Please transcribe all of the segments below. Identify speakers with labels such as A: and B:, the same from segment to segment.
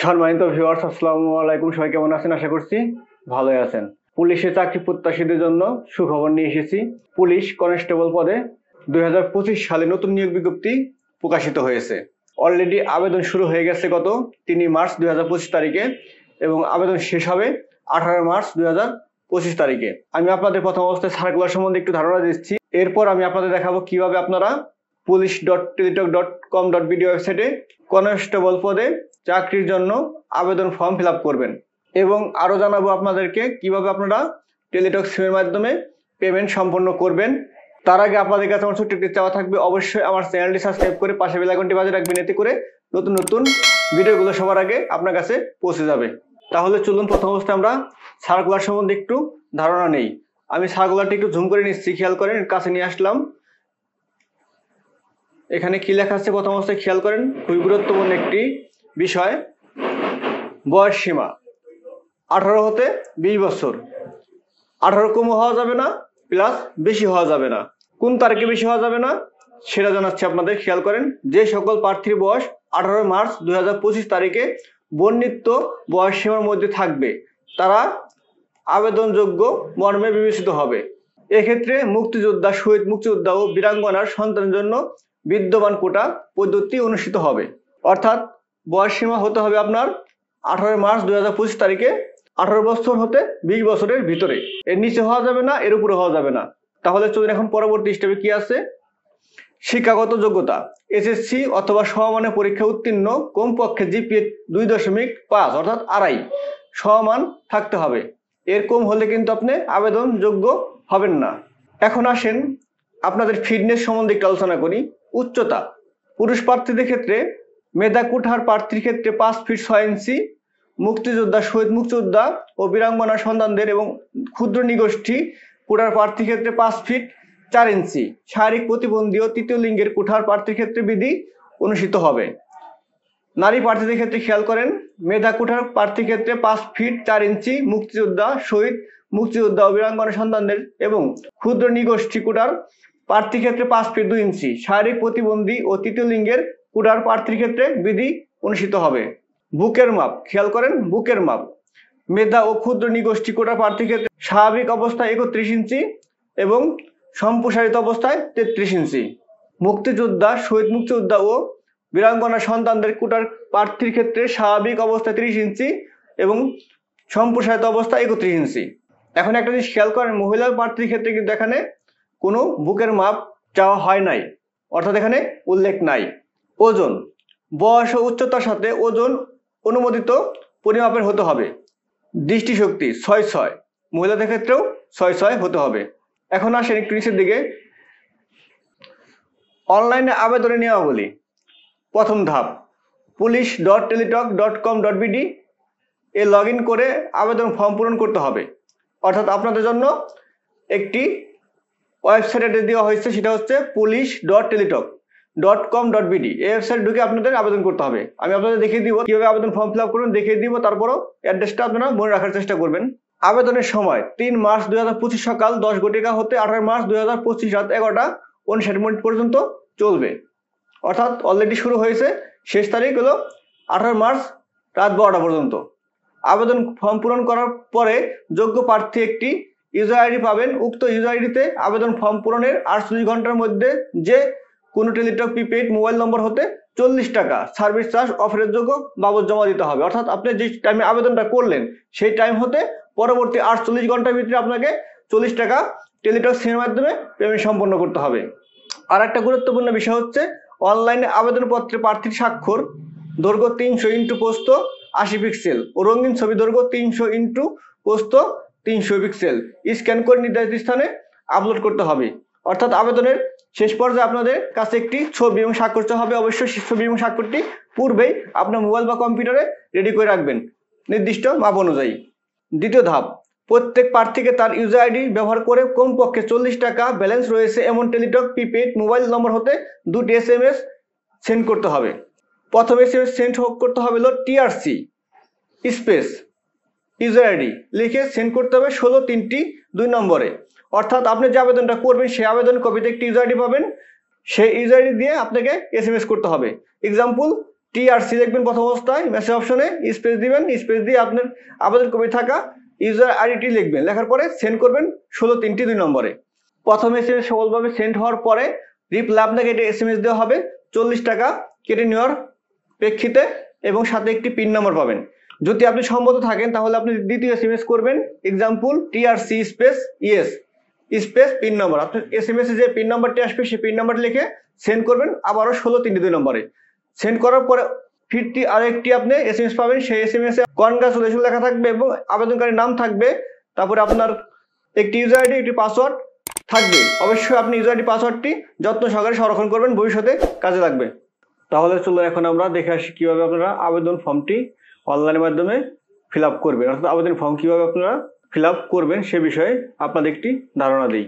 A: সম্মানিত ভিউয়ার্স, আসসালামু আলাইকুম। সবাই কেমন আছেন? আশা করছি ভালোই আছেন। পুলিশের চাকরি প্রত্যাশীদের জন্য সুখবর নিয়ে এসেছি। পুলিশ কনস্টেবল পদে 2025 সালে নতুন নিয়োগ বিজ্ঞপ্তি প্রকাশিত হয়েছে। অলরেডি আবেদন শুরু হয়ে গেছে গত 3 মার্চ 2025 তারিখে এবং আবেদন শেষ হবে 18 মার্চ 2025 তারিখে। আমি আপনাদের প্রথম অবস্থায় সার্কুলার সম্বন্ধে একটু ধারণা দিচ্ছি। এরপর আমি আপনাদের দেখাবো কিভাবে আপনারা police.teletalk.com.bd ওয়েবসাইটে কনস্টেবল পদে চাকরির জন্য আবেদন ফর্ম ফিল আপ করবেন এবং আরো জানাবো আপনাদেরকে কিভাবে আপনারা টেলিটক সিমের মাধ্যমে পেমেন্ট সম্পন্ন করবেন। তার আগে আপনাদের কাছে আমার ছোট্ট একটি চাওয়া থাকবে, অবশ্যই আমার চ্যানেলটি সাবস্ক্রাইব করে পাশে বেল আইকনটি বাজিয়ে রাখবেন, এতে করে নতুন নতুন ভিডিওগুলো সবার আগে আপনার কাছে পৌঁছে যাবে। তাহলে চলুন প্রথম অবস্থায় আমরা সার্কুলার সম্বন্ধে একটু ধারণা নেই। আমি সার্কুলারটি একটু জুম করে নিচ্ছি, খেয়াল করেন, কাছে নিয়ে আসলাম। এখানে কি লেখা আছে প্রথম অবস্থায় খেয়াল করেন, খুবই গুরুত্বপূর্ণ একটি বিষয়। বয়স সীমা 18 হতে 20 বছর। 18 কম হওয়া যাবে না, প্লাস বেশি হওয়া যাবে না। কোন তারিখে বেশি হওয়া যাবে না সেটা জানাচ্ছি আপনাদের, খেয়াল করেন। যে সকল প্রার্থীর বয়স 18 মার্চ 2025 তারিখে বর্ণিত বয়স সীমার মধ্যে থাকবে তারা আবেদনযোগ্য মর্মে বিবেচিত হবে। এক্ষেত্রে মুক্তিযোদ্ধা, শহীদ মুক্তিযোদ্ধা ও বীরাঙ্গনার সন্তানের জন্য বিদ্যমান কোটা পদ্ধতি অনুষ্ঠিত হবে। অর্থাৎ বয়স সীমা হতে হবে আপনার 18 মার্চ 2025 তারিখে 18 বছর হতে 20 বছরের ভিতরে। এর নিচে হওয়া যাবে না, এর উপরে হওয়া যাবে না। তাহলে চলুন এখন পরবর্তী স্টেপে কি আছে। শিক্ষাগত যোগ্যতা এসএসসি অথবা সমমানের পরীক্ষা উত্তীর্ণ, কমপক্ষে জিপিএ 2.5 অর্থাৎ 2.5 সমান থাকতে হবে। এর কম হলে কিন্তু আপনি আবেদন যোগ্য হবেন না। এখন আসেন আপনাদের ফিটনেস সম্বন্ধে একটু আলোচনা করি। উচ্চতা পুরুষ প্রার্থীদের ক্ষেত্রে মেধা কুঠার প্রার্থীর ক্ষেত্রে 5 ফিট 6 ইঞ্চি, মুক্তিযোদ্ধা, শহীদ মুক্তিযোদ্ধা ও বীরাঙ্গনার সন্তানদের এবং ক্ষুদ্র নিগোষ্ঠী কুঠার প্রার্থীর ক্ষেত্রে 5 ফিট 4 ইঞ্চি। শারীরিক প্রতিবন্ধী ও তৃতীয় লিঙ্গের কুঠার প্রার্থীর ক্ষেত্রে বিধি অনুষ্ঠিত হবে। নারী প্রার্থীদের ক্ষেত্রে খেয়াল করেন, মেধা কুঠার প্রার্থীর ক্ষেত্রে 5 ফিট 4 ইঞ্চি, মুক্তিযোদ্ধা, শহীদ মুক্তিযোদ্ধা ও বীরাঙ্গনা সন্তানদের এবং ক্ষুদ্র নিগোষ্ঠী কুঠার প্রার্থীর ক্ষেত্রে 5 ফিট 2 ইঞ্চি। শারীরিক প্রতিবন্ধী ও তৃতীয় লিঙ্গের কুঠার প্রার্থীর ক্ষেত্রে বিধি অনুষ্ঠিত হবে। বুকের মাপ খেয়াল করেন, বুকের মাপ মেধা ও ক্ষুদ্র নিগোষ্ঠী কোটা প্রার্থীর ক্ষেত্রে স্বাভাবিক অবস্থায় 31 ইঞ্চি এবং সম্প্রসারিত অবস্থায় 33 ইঞ্চি। মুক্তিযোদ্ধা, শহীদ মুক্তিযোদ্ধা ও বীরাঙ্গনা সন্তানদের কোটার প্রার্থীর ক্ষেত্রে স্বাভাবিক অবস্থায় 30 ইঞ্চি এবং সম্প্রসারিত অবস্থায় 31 ইঞ্চি। এখন একটা জিনিস খেয়াল করেন, মহিলা প্রার্থীর ক্ষেত্রে কিন্তু এখানে কোনো বুকের মাপ চাওয়া হয় নাই, অর্থাৎ এখানে উল্লেখ নাই। ওজন বয়স ও উচ্চতার সাথে ওজন অনুমোদিত পরিমাপের হতে হবে। দৃষ্টিশক্তি 6/6, মহিলাদের ক্ষেত্রেও 6/6 হতে হবে। এখন আসেন একটু নিচের দিকে, অনলাইনে আবেদনের নিয়মাবলী। প্রথম ধাপ, police.teletalk.com.bd এ লগ ইন করে আবেদন ফর্ম পূরণ করতে হবে। অর্থাৎ আপনাদের জন্য একটি ওয়েবসাইট অ্যাড্রেস দেওয়া হয়েছে, সেটা হচ্ছে police.teletalk.com.bd। এই ওয়েবসাইট ঢুকে আপনাদের আবেদন করতে হবে। আমি আপনাদের দেখিয়ে দিব কিভাবে আবেদন ফর্ম ফিল আপ করবেন, দেখিয়ে দিব, তারপরও অ্যাড্রেসটা আপনারা মনে রাখার চেষ্টা করবেন। আবেদনের সময় 3 মার্চ 2025 সকাল 10 ঘটিকা হতে 18 মার্চ 2025 রাত 11:59 পর্যন্ত চলবে। অর্থাৎ অলরেডি শুরু হয়েছে, শেষ তারিখ হলো 18 মার্চ রাত 12টা পর্যন্ত। আবেদন ফর্ম পূরণ করার পরে যোগ্য প্রার্থী একটি ইউজার আইডি পাবেন। উক্ত ইউজার আইডিতে আবেদন ফর্ম পূরণের 48 ঘন্টার মধ্যে যে কোনো টেলিটক প্রিপেইড মোবাইল নম্বর হতে 40 টাকা সার্ভিস চার্জ অফারের যোগ্য বাবদ জমা দিতে হবে। অর্থাৎ আপনি যে টাইমে আবেদনটা করলেন সেই টাইম হতে পরবর্তী 48 ঘন্টার ভিতরে আপনাকে 40 টাকা টেলিটক সিমের মাধ্যমে পেমেন্ট সম্পন্ন করতে হবে। আর একটা গুরুত্বপূর্ণ বিষয় হচ্ছে, অনলাইনে আবেদনপত্রে প্রার্থীর স্বাক্ষর দৈর্ঘ্য 300 ইন্টু প্রস্থ 80 পিক্সেল ও রঙিন ছবি দৈর্ঘ্য 300 ইন্টু প্রস্থ 300 পিক্সেল স্ক্যান করে নির্ধারিত স্থানে আপলোড করতে হবে। অর্থাৎ আবেদনের শেষ পর্যায়ে আপনাদের কাছে একটি ছবি এবং স্বাক্ষর হবে। অবশ্যই ছবি এবং স্বাক্ষরটি পূর্বেই আপনার মোবাইল বা কম্পিউটারে রেডি করে রাখবেন নির্দিষ্ট মাপ অনুযায়ী। দ্বিতীয় ধাপ, প্রত্যেক প্রার্থীকে তার ইউজার আইডি ব্যবহার করে কমপক্ষে 40 টাকা ব্যালেন্স রয়েছে এমন টেলিটক প্রিপেইড মোবাইল নম্বর হতে 2টি SMS সেন্ড করতে হবে। প্রথম SMS সেন্ড করতে হবে হলো TRC স্পেস ইউজার আইডি লিখে সেন্ড করতে হবে 16-3-2 নম্বরে। অর্থাৎ আপনি যে আবেদনটা করবেন সেই আবেদন কপিতে একটি ইউজার আইডি পাবেন, সেই ইউজার আইডি দিয়ে আপনাকে SMS করতে হবে। এক্সাম্পল টিআরসি লিখবেন প্রথম অবস্থায়, মেসেজ অপশনে স্পেস দিবেন, স্পেস দিয়ে আপনার আবেদন কপি থাকা ইউজার আইডিটি লিখবেন, লেখার পরে সেন্ড করবেন 16-3-2 নম্বরে। প্রথম এসএমএস সফলভাবে সেন্ড হওয়ার পরে রিপ্লাই আপনাকে এটা এসএমএস দেওয়া হবে 40 টাকা কেটে নেওয়ার প্রেক্ষিতে, এবং সাথে একটি পিন নাম্বার পাবেন। যদি আপনি সম্মত থাকেন তাহলে আপনি দ্বিতীয় এসএমএস করবেন, example TRC space yes space pin number. আপনার এসএমএস এ যে পিন নাম্বারটি আসবে সেই পিন নাম্বার লিখে সেন্ড করবেন আবারও 16-3-2 নম্বরে। সেন্ড করার পরে ফিরতি আরেকটি আপনি এসএমএস পাবেন, সেই এসএমএস এ কনগ্রাচুলেশন লেখা থাকবে এবং আবেদনকারীর নাম থাকবে, তারপরে আপনার একটি ইউজার আইডি একটি পাসওয়ার্ড থাকবে। অবশ্যই আপনি ইউজার আইডি পাসওয়ার্ডটি যত্ন সহকারে সংরক্ষণ করবেন, ভবিষ্যতে কাজে লাগবে। তাহলে চলুন এখন আমরা দেখে আসি কিভাবে আপনারা আবেদন ফর্মটি অনলাইনের মাধ্যমে ফিল আপ করবেন, অর্থাৎ আবেদন ফর্ম কিভাবে আপনারা ফিল আপ করবেন সে বিষয়ে আপনাদের একটি ধারণা দিই।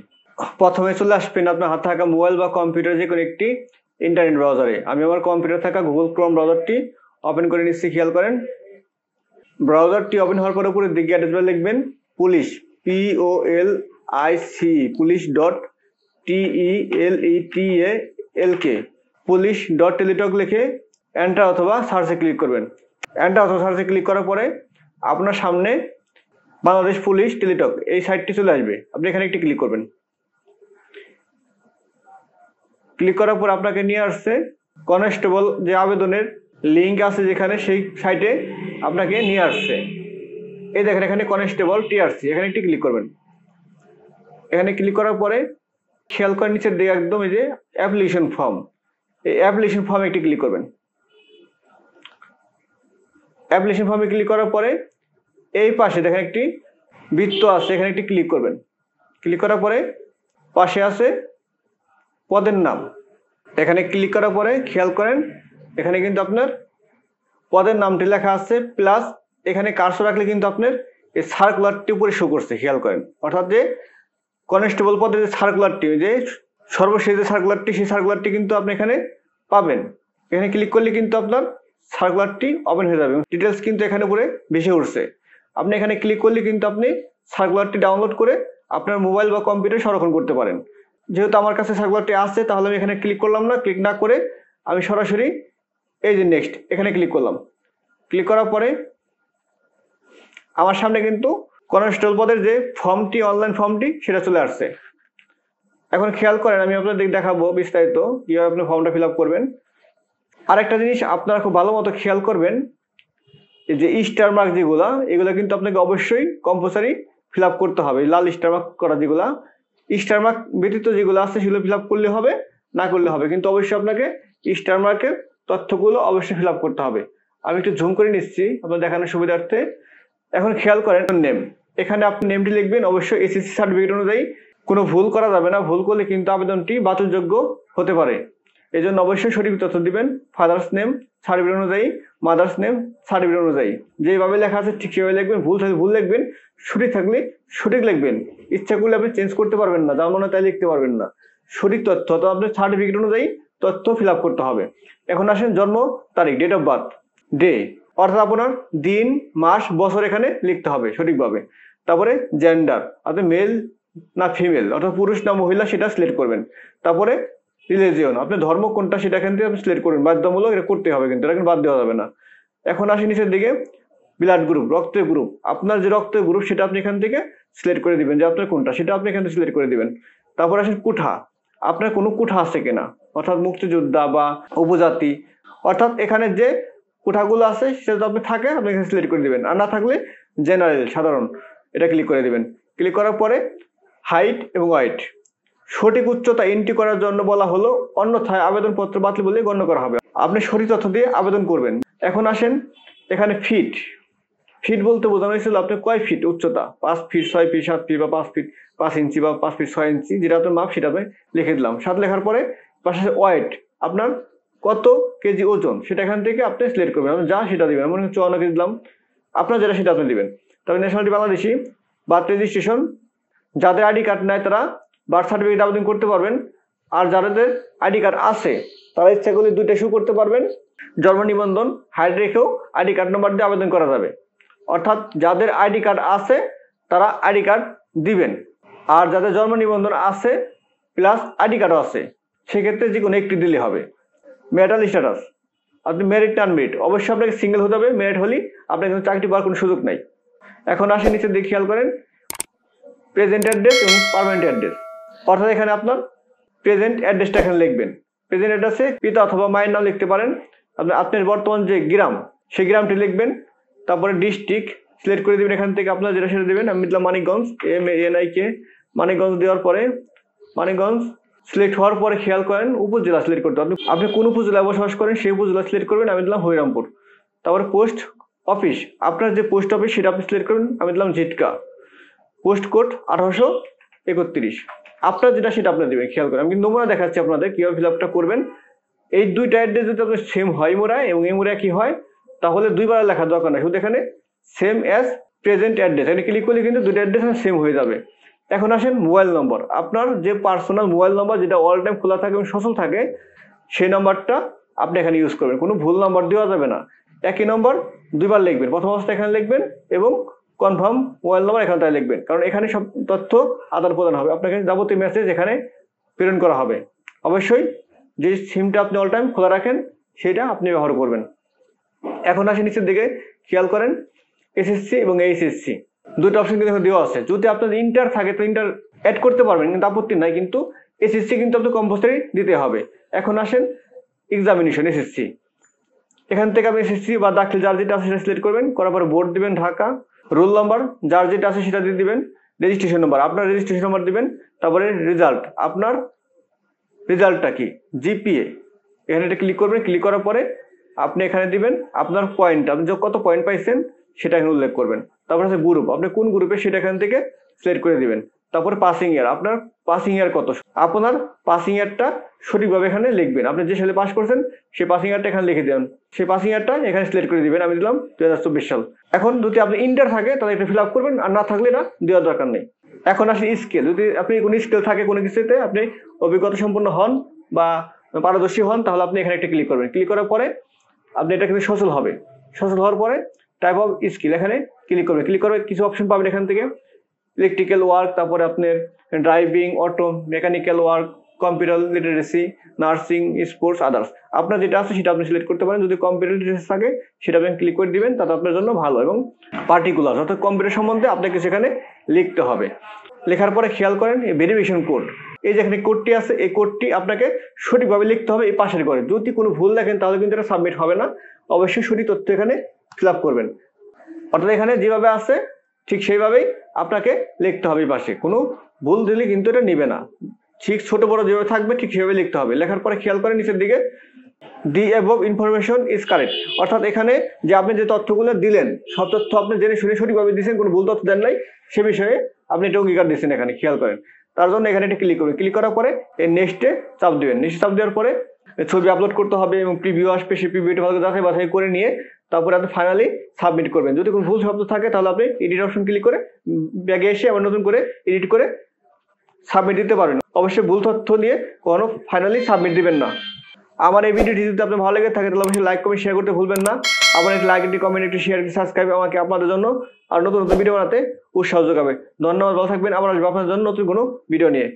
A: প্রথমে চলে আসবেন আপনার হাতে থাকা মোবাইল বা কম্পিউটার যে কোনো একটি ইন্টারনেট ব্রাউজারে। আমি আমার কম্পিউটার থাকা গুগল ক্রোম ব্রাউজারটি ওপেন করে নিচ্ছি, খেয়াল করেন। ব্রাউজারটি ওপেন হওয়ার পরে উপরে দিকে অ্যাড্রেস বার লিখবেন পুলিশ, POLIC pulish.teletalk pulish.teletalk লিখে এন্টার অথবা সার্চে ক্লিক করবেন। এন্টার অথবা সার্চে ক্লিক করার পরে আপনার সামনে বাংলাদেশ পুলিশ টেলিটক এই সাইটটি চলে আসবে, আপনি এখানে একটি ক্লিক করবেন। ক্লিক করার পর আপনাকে নিয়ে আসছে কনস্টেবল যে আবেদনের লিঙ্ক আছে যেখানে, সেই সাইটে আপনাকে নিয়ে আসছে। এই দেখেন এখানে কনস্টেবল টিআরসি, এখানে একটি ক্লিক করবেন। এখানে ক্লিক করার পরে খেয়াল করে নিচের দিকে একদম এই যে অ্যাপ্লিকেশন ফর্ম, এই অ্যাপ্লিকেশন ফর্মে একটি ক্লিক করবেন। অ্যাপ্লিকেশন ফর্মে ক্লিক করার পরে এই পাশে দেখেন একটি বৃত্ত আছে, এখানে একটি ক্লিক করবেন। ক্লিক করার পরে পাশে আছে পদের নাম, এখানে ক্লিক করার পরে খেয়াল করেন এখানে কিন্তু আপনার পদের নামটি লেখা আছে, প্লাস এখানে কার্সর রাখলে কিন্তু আপনার এই সার্কুলারটি উপরে শো করছে, খেয়াল করেন। অর্থাৎ যে কনস্টেবল পদের যে সার্কুলারটি, যে সর্বশেষ যে সার্কুলারটি, সেই সার্কুলারটি কিন্তু আপনি এখানে পাবেন। এখানে ক্লিক করলে কিন্তু আপনার সার্কুলারটি ওপেন হয়ে যাবে, ডিটেলস কিন্তু এখানে উপরে ভেসে উঠছে। আপনি এখানে ক্লিক করলে কিন্তু আপনি সার্কুলারটি ডাউনলোড করে আপনার মোবাইল বা কম্পিউটারে সংরক্ষণ করতে পারেন। যেহেতু আমার কাছে সার্কুলারটি আছে তাহলে আমি এখানে ক্লিক করলাম না, ক্লিক না করে আমি সরাসরি এই যে নেক্সট এখানে ক্লিক করলাম। ক্লিক করার পরে আমার সামনে কিন্তু কনস্টেবল পদের যে ফর্মটি, অনলাইন ফর্মটি সেটা চলে আসছে। এখন খেয়াল করেন আমি আপনাদের দেখাবো বিস্তারিত কিভাবে আপনি ফর্মটা ফিল আপ করবেন। আরেকটা জিনিস আপনারা খুব ভালো মতো খেয়াল করবেন, এই যে স্টার মার্ক যেগুলা, এগুলো কিন্তু আপনাকে অবশ্যই কম্পালসারি ফিল আপ করতে হবে। লাল স্টার মার্ক করা যেগুলা, স্টার মার্ক ব্যতীত যেগুলো আছে সেগুলো ফিল আপ করলে হবে, না করলে হবে, কিন্তু অবশ্যই আপনাকে স্টার মার্কের তথ্যগুলো অবশ্যই ফিল আপ করতে হবে। আমি একটু জুম করে নিচ্ছি আপনার দেখানোর সুবিধার্থে। এখন খেয়াল করেন নেম, এখানে আপনি নেমটি লিখবেন অবশ্যই এসএসসি সার্টিফিকেট অনুযায়ী, কোনো ভুল করা যাবে না, ভুল করলে কিন্তু আবেদনটি বাতিলযোগ্য হতে পারে। এই জন্য অবশ্যই সঠিক তথ্য দিবেন, ফাদার্স নেম সার্টিফিকেট অনুযায়ী, মাদার্স নেম সার্টিফিকেট অনুযায়ী, যেভাবে লেখা আছে ঠিক সেভাবে লিখবেন। ভুল থাকলে ভুল লিখবেন, সঠিক থাকলে সঠিক লিখবেন। ইচ্ছা করলে আপনি চেঞ্জ করতে পারবেন না, যেমন তাই লিখতে পারবেন না। সঠিক তথ্য তো আপনার সার্টিফিকেট অনুযায়ী তথ্য ফিল আপ করতে হবে। এখন আসেন জন্ম তারিখ, ডেট অফ বার্থ, ডে, অর্থাৎ আপনার দিন, মাস, বছর এখানে লিখতে হবে সঠিকভাবে। তারপরে জেন্ডার, আপনি মেল না ফিমেল, অর্থাৎ পুরুষ না মহিলা সেটা সিলেক্ট করবেন। তারপরে রিলিজিয়ন, আপনি ধর্ম কোনটা সেটা এখান থেকে আপনি সিলেক্ট করবেন, বাধ্যতামূলক এটা করতে হবে, কিন্তু এটা বাদ দেওয়া যাবে না। এখন আসি নিচের দিকে ব্লাড গ্রুপ, রক্তের গ্রুপ, আপনার যে রক্তের গ্রুপ সেটা আপনি এখান থেকে সিলেক্ট করে দিবেন, যে আপনার কোনটা সেটা আপনি এখান থেকে সিলেক্ট করে দিবেন। তারপর আসেন কুঠা, আপনার কোনো কুঠা আছে কিনা, অর্থাৎ মুক্তিযোদ্ধা বা উপজাতি, অর্থাৎ এখানে যে কোঠাগুলো আছে সেটা আপনি থাকে আপনি এখানে সিলেক্ট করে দিবেন, আর না থাকলে জেনারেল সাধারণ এটা ক্লিক করে দিবেন। ক্লিক করার পরে হাইট এবং ওয়েট, সঠিক উচ্চতা এন্ট্রি করার জন্য বলা হলো, অন্যথায় আবেদনপত্র বাতিল বলে গণ্য করা হবে। আপনি সঠিক তথ্য দিয়ে আবেদন করবেন। এখন আসেন এখানে ফিট, ফিট বলতে বোঝানো হয়েছিল আপনি কয় ফিট উচ্চতা, 5 ফিট 6 ফিট 7 ফিট বা 5 ফিট 5 ইঞ্চি বা 5 ফিট 6 ইঞ্চি, যেটা আপনার মাপ সেটা আমি লিখে দিলাম। 7 লেখার পরে পাশে ওয়েট, আপনার কত কেজি ওজন সেটা এখান থেকে আপনি সিলেক্ট করবেন, আপনি যা সেটা দিবেন। মনে হচ্ছে 54 কেজি দিলাম, আপনার যেটা সেটা আপনি দিবেন। তবে ন্যাশনালিটি বাংলাদেশি, বার্থ রেজিস্ট্রেশন, যাদের আইডি কার্ড নাই তারা বার্থ সার্টিফিকেট আবেদন করতে পারবেন, আর যাদের আইডি কার্ড আছে তারা ইচ্ছা করলে দুইটা ইস্যু করতে পারবেন। জন্ম নিবন্ধন হাইড রেখেও আইডি কার্ড নাম্বার দিয়ে আবেদন করা যাবে, অর্থাৎ যাদের আইডি কার্ড আছে তারা আইডি কার্ড দিবেন, আর যাদের জন্ম নিবন্ধন আছে প্লাস আইডি কার্ডও আছে সেক্ষেত্রে যে কোনো একটি দিলে হবে। মেটাল স্ট্যাটাস, আপনি মেরিট না আনমেরিট, অবশ্যই আপনাকে সিঙ্গেল হতে হবে। মেরিট হলে আপনার কিন্তু চাকরি পাওয়ার কোনো সুযোগ নাই। এখন আসে নিচে দিয়ে খেয়াল করেন প্রেজেন্ট অ্যাড্রেস এবং পার্মানেন্ট অ্যাড্রেস। অর্থাৎ এখানে আপনার প্রেজেন্ট অ্যাড্রেসটা এখানে লিখবেন। প্রেজেন্ট অ্যাড্রেসে পিতা অথবা মায়ের নাম লিখতে পারেন। আপনার বর্তমান যে গ্রাম সেই গ্রামটি লিখবেন। তারপরে ডিস্ট্রিক্ট সিলেক্ট করে দেবেন, এখান থেকে আপনার যেটা সেটা দেবেন। আমি দিলাম মানিকগঞ্জ, MANIK, মানিকগঞ্জ দেওয়ার পরে মানিকগঞ্জ সিলেক্ট হওয়ার পরে খেয়াল করেন উপজেলা সিলেক্ট করতে হবে। আপনি কোন উপজেলায় বসবাস করেন সেই উপজেলা সিলেক্ট করবেন। আমি দিলাম হরিরামপুর। তারপরে পোস্ট অফিস, আপনার যে পোস্ট অফিস সেটা আপনি সিলেক্ট করবেন। আমি দিলাম ঝিটকা। Post code 1831। আপনার যেটা সেটা আপনি দেবেন। খেয়াল করেন, আমি নমুনা দেখাচ্ছি আপনাদের কিভাবে ফিল আপটা করবেন। এই দুইটা অ্যাড্রেস যদি আপনার সেম হয় মোড়ায় এবং এই মোড়ায় কি হয়, তাহলে দুইবার লেখার দরকার নাই, শুধু এখানে সেম অ্যাজ প্রেজেন্ট অ্যাড্রেস এখানে ক্লিক করলে কিন্তু দুইটা অ্যাড্রেস সেম হয়ে যাবে। এখন আসেন মোবাইল নম্বর। আপনার যে পার্সোনাল মোবাইল নম্বর যেটা অল টাইম খোলা থাকে এবং সচল থাকে সেই নাম্বারটা আপনি এখানে ইউজ করবেন। কোনো ভুল নাম্বার দেওয়া যাবে না। একই নম্বর দুইবার লিখবেন। প্রথম অবস্থায় এখানে লিখবেন এবং কনফার্ম মোবাইল নাম্বার এখানটায় লিখবেন, কারণ এখানে সব তথ্য আদান প্রদান হবে। আপনাকে যাবতীয় মেসেজ এখানে প্রেরণ করা হবে। অবশ্যই যে সিমটা আপনি অল টাইম খোলা রাখেন সেটা আপনি ব্যবহার করবেন। এখন আসে নিচের দিকে খেয়াল করেন SSC এবং HSC দুটো অপশন কিন্তু দেওয়া আছে। যদি আপনার ইন্টার থাকে তো ইন্টার অ্যাড করতে পারবেন, কিন্তু আপত্তি নাই, কিন্তু SSC কিন্তু আপনার কম্পালসারি দিতে হবে। এখন আসেন এক্সামিনেশন SSC। এখান থেকে আপনি SSC বা দাখিল যার যেটা আছে সেটা সিলেক্ট করবেন। করার পরে বোর্ড দিবেন ঢাকা, রোল নাম্বার যার যেটা আছে সেটা দিয়ে দিবেন, রেজিস্ট্রেশন নাম্বার আপনার রেজিস্ট্রেশন নাম্বার দিবেন। তারপরে রেজাল্ট, আপনার রেজাল্টটা কি, GPA, এখানে এটা ক্লিক করবেন। ক্লিক করার পরে আপনি এখানে দিবেন আপনার পয়েন্ট, আপনি কত পয়েন্ট পাইছেন সেটা এখানে উল্লেখ করবেন। তারপর আছে গ্রুপ, আপনি কোন গ্রুপে সেটা এখান থেকে সিলেক্ট করে দিবেন। তারপর পাসিং ইয়ার, আপনার পাসিং ইয়ার কত, আপনার পাসিং ইয়ারটা সঠিকভাবে এখানে লিখবেন। আপনি যে সালে পাস করছেন সেই পাসিং ইয়ারটা এখানে লিখে দেবেন। সেই পাসিং ইয়ারটা এখানে সিলেক্ট করে দিবেন। আমি দিলাম 2024 সাল। এখন যদি আপনি ইন্টার থাকে তাহলে এটা ফিল আপ করবেন, আর না থাকলে না দেওয়ার দরকার নেই। এখন আসলে স্কেল, যদি আপনি কোনো স্কেল থাকে কোনো কিছুতে আপনি অভিজ্ঞতা সম্পন্ন হন বা পারদর্শী হন তাহলে আপনি এখানে একটা ক্লিক করবেন। ক্লিক করার পরে আপনি এটা কিন্তু সচল হবে। সচল হওয়ার পরে টাইপ অফ স্কিল এখানে ক্লিক করবেন। ক্লিক করবে কিছু অপশন পাবেন এখান থেকে, ইলেকট্রিক্যাল ওয়ার্ক, তারপরে আপনার driving, auto, mechanical work, computer literacy, nursing, sports, others. আপনার যেটা আছে সেটা আপনি সিলেক্ট করতে পারেন। যদি কম্পিউটার লিটারেসি থাকে সেটা আপনি ক্লিক করে দিবেন, তাতে আপনার জন্য ভালো। এবং পার্টিকুলার অর্থাৎ কম্পিউটার সম্বন্ধে আপনাকে সেখানে লিখতে হবে। লেখার পরে খেয়াল করেন এই ভেরিফিকেশন কোড, এই যে এখানে কোডটি আছে এই কোডটি আপনাকে সঠিকভাবে লিখতে হবে এই পাশের ঘরে। যদি কোনো ভুল দেখেন তাহলে কিন্তু এটা সাবমিট হবে না। অবশ্যই সঠিক তথ্য এখানে ফিল আপ করবেন। অর্থাৎ এখানে যেভাবে আছে ঠিক সেইভাবেই আপনাকে লিখতে হবে। এই পাশে কোনো ভুল দিলে কিন্তু এটা নিবে না। ঠিক ছোট বড় যেভাবে থাকবে ঠিক সেভাবে লিখতে হবে। লেখার পরে খেয়াল করেন নিচের দিকে the above information is correct, অর্থাৎ এখানে যে আপনি যে তথ্যগুলো দিলেন সব তথ্য আপনি জেনে শুনে সঠিকভাবে দিয়েছেন, কোনো ভুল তথ্য দেন নাই সে বিষয়ে আপনি এটা অঙ্গীকার দিচ্ছেন। এখানে খেয়াল করেন, তার জন্য এখানে এটা ক্লিক করবেন। ক্লিক করার পরে এই নেক্সটে চাপ দিবেন। নেক্সটে চাপ দেওয়ার পরে ছবি আপলোড করতে হবে এবং প্রিভিউ আসবে, সেই প্রিভিউটা ভালো যাচাই বাছাই করে নিয়ে তারপরে আপনি ফাইনালি সাবমিট করবেন। যদি কোনো ভুল শব্দ থাকে তাহলে আপনি এডিট অপশন ক্লিক করে ব্যাগে এসে আবার নতুন করে এডিট করে সাবমিট দিতে পারবেন। অবশ্যই ভুল তথ্য নিয়ে কোনো ফাইনালি সাবমিট দিবেন না। আমার এই ভিডিওটি যদি আপনার ভালো লেগে থাকে তাহলে অবশ্যই লাইক কমেন্ট শেয়ার করতে ভুলবেন না। আপনার একটি লাইক, একটি কমেন্ট, একটি শেয়ার, একটি সাবস্ক্রাইব আমাকে আপনাদের জন্য আর নতুন নতুন ভিডিও বানাতে উৎসাহ যোগাবে। ধন্যবাদ, ভালো থাকবেন। আবার আসবো আপনাদের জন্য নতুন কোনো ভিডিও নিয়ে।